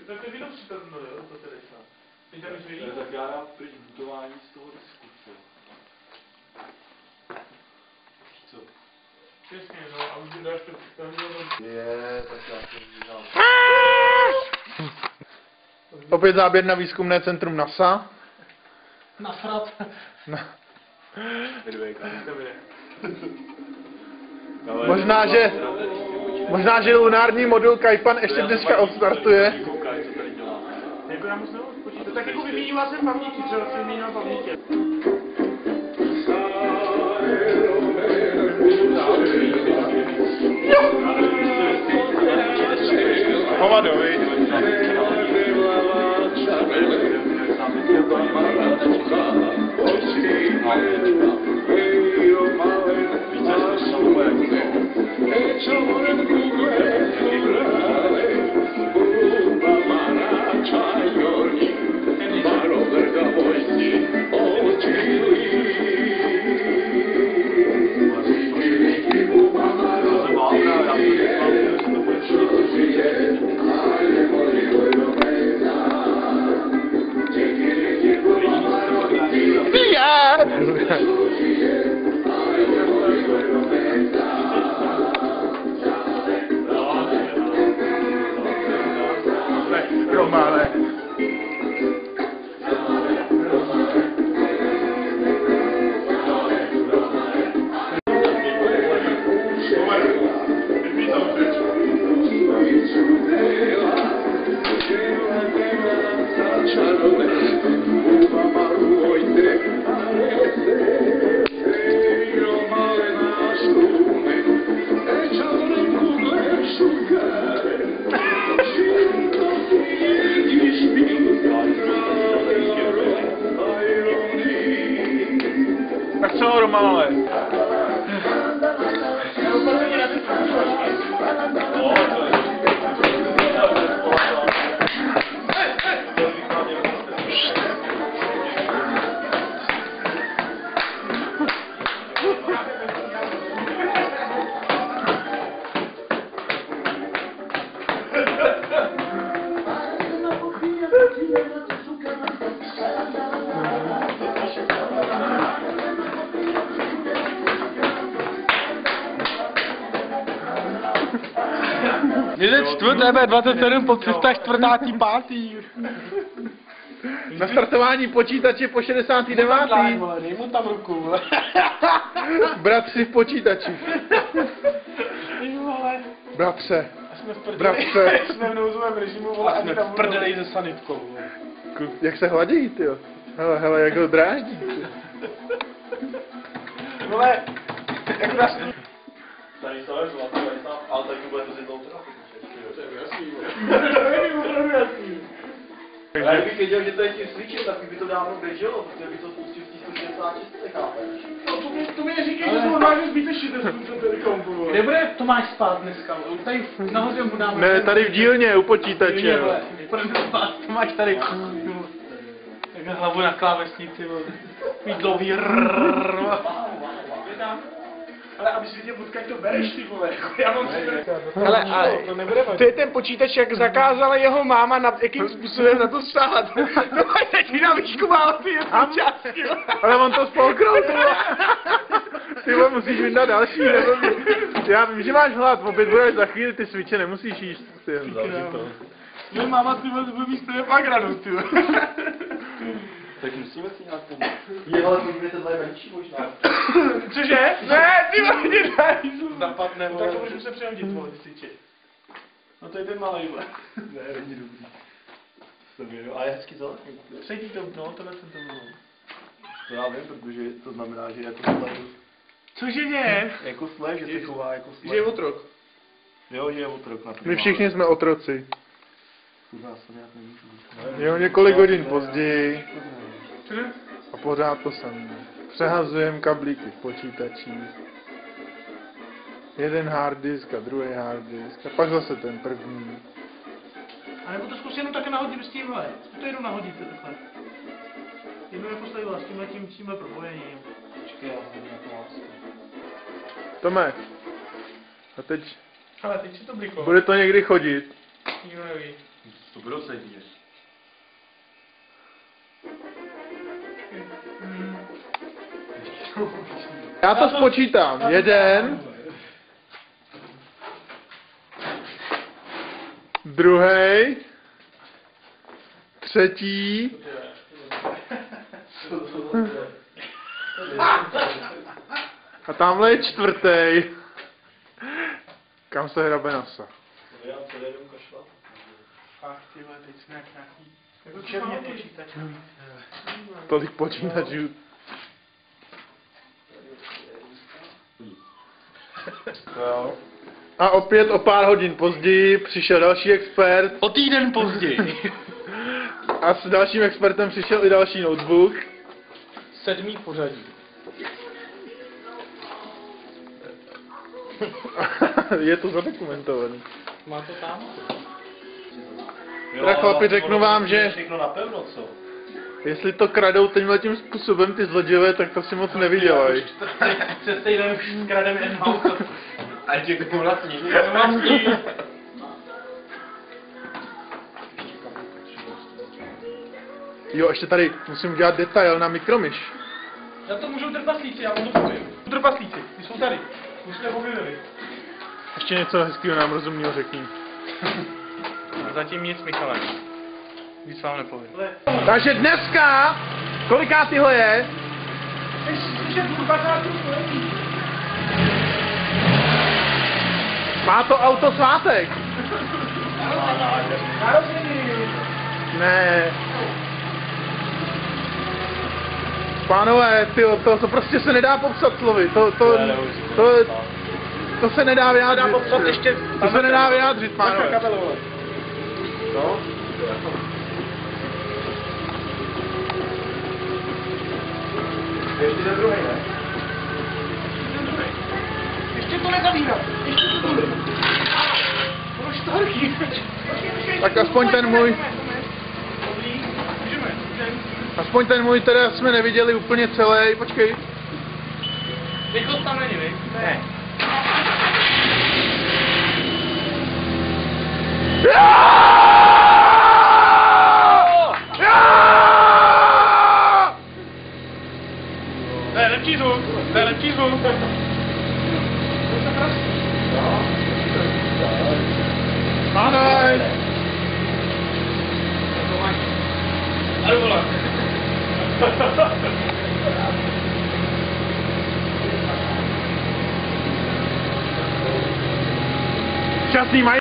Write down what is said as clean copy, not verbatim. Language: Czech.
Tak to je jenom přítomno, jo, to tedy snad. Teď tam už vidí? Tak já dám pryč butování z toho disku. Co? Přesně, no, a už dáš to připravit. Tak já to vydám. Opět záběr na výzkumné centrum NASA. Nasrat. Možná, že lunární modul Kaipan ještě dneska odstartuje. Jako já musím počítat, tak jako vyměňoval jsem paměti, třeba jsem vyměňoval paměti. Hovadovi. Romane. Tak co, Románové? Jeden čtvrt EB27 po 345. Na startování počítače po 69. Dej mu tam ruku. Bratři v počítači. Bratře. Bratře. Jsme v nouzovém režimu, vole, a jsme v prdeli se sanitkou. Jak se hladí, tyjo. Hele, jak ho dráždí. Vole, jak nás... Tady to je zlato, ale taky bude to zjednou trafiku. To je jasný. Já kdybych věděl, že to je tím switchem, tak by to dávno běželo, protože by to spustil v 166, nechápeš? No to mi neříkej, že to odváží zbytečně, to tady kompu. Kde bude Tomáš spát dneska? Tady nahoře mu dáme... Ne, tady v dílně, u počítače. Budeme spát, Tomáš tady... Jak hlavu na klávesnici, vole. Mít dlouhý rrrrrrr. Ale abys viděl, odkud to bereš, ty vole, já mám si... Hele, ale to je ten počítač, jak zakázala jeho máma, jakým způsobem na to stát. No a teď na výšku má ty části. Ale on to spolknul, ty vole. Ty vole, musíš vydat další, nebo... Já vím, že máš hlad, opět budeš za chvíli, ty switche nemusíš jíst. Moje máma, ty vole, bude mít stejně pak radost, ty vole. Tak musíme si nějak pomoct. Je, ale podívejte, tohle je menší možná. Cože? Ne, ty vole, mě dají. Zapadne, vole. Tak můžu se přehodit, vole, ty no to je ten malej, vole. Ne, není dobrý. A je hezky to? Sedí to, no, tohle jsem to mluvil. To já vím, protože to znamená, že jako slej. Cože ne? Jako slej, že se chová jako slej. Že je otrok. Jo, že je otrok na to. My všichni jsme otroci. Kurva, to nějak nemůžu. Jo, několik hodin později. Cože? A pořád to samé. Přehazujeme kablíky v počítačích. Jeden hard disk a druhý hard disk. A pak zase ten první. A nebo to zkus jenom také nahodit s tímhle. Zkus to jenom nahodit takhle. Jednou je postavila s tímhle propojením. Počkej, já jsem nějakou lásku. Tome. A teď... Ale teď si to bliklo. Bude to někdy chodit. Nikdo neví. To bylo sedí. Já to spočítám. 1, druhý, třetí, a tamhle je čtvrtý. Kam se hrabe nosa? Ach, ty vole, teď jsme jak nějaký... Učebně počítačový. Tolik počítačů. A opět o pár hodin později přišel další expert O týden později. a s dalším expertem přišel i další notebook. 7. pořadí. Je to zadokumentovaný. Má to tam? Tak chlapi, řeknu vám, že Všechno napevno, co? jestli to kradou tímhletím způsobem ty zlodějové, tak to si moc nevydělají. Přes týden už krademe jen auto. A ještě k tomu vlastní. Vlastní. Jo, ještě tady musím udělat detail na mikromyš. Já to můžou trpaslíci, já vám to povím. Trpaslíci, ty jsou tady. Už jsme objevili. Ještě něco hezkého nám rozumného řekni. Zatím nic, Michale. Víc vám nepovím. Takže dneska, kolikátýho je? Má to auto svátek? Ne. Pánové, tyjo, to prostě se nedá popsat slovy. To se nedá vyjádřit. To se nedá vyjádřit, pánové. No? Ještě ten druhý, ne? Ještě to nezavírá. Ještě to tu. Ono už to horký. Tak aspoň ten můj. Aspoň ten můj teda jsme neviděli úplně celý. Počkej. Rychlost tam není, viď? Ne. To je lepší zvuk. To je lepší zvuk. Ahoj. Ale volá. Šťastný mají.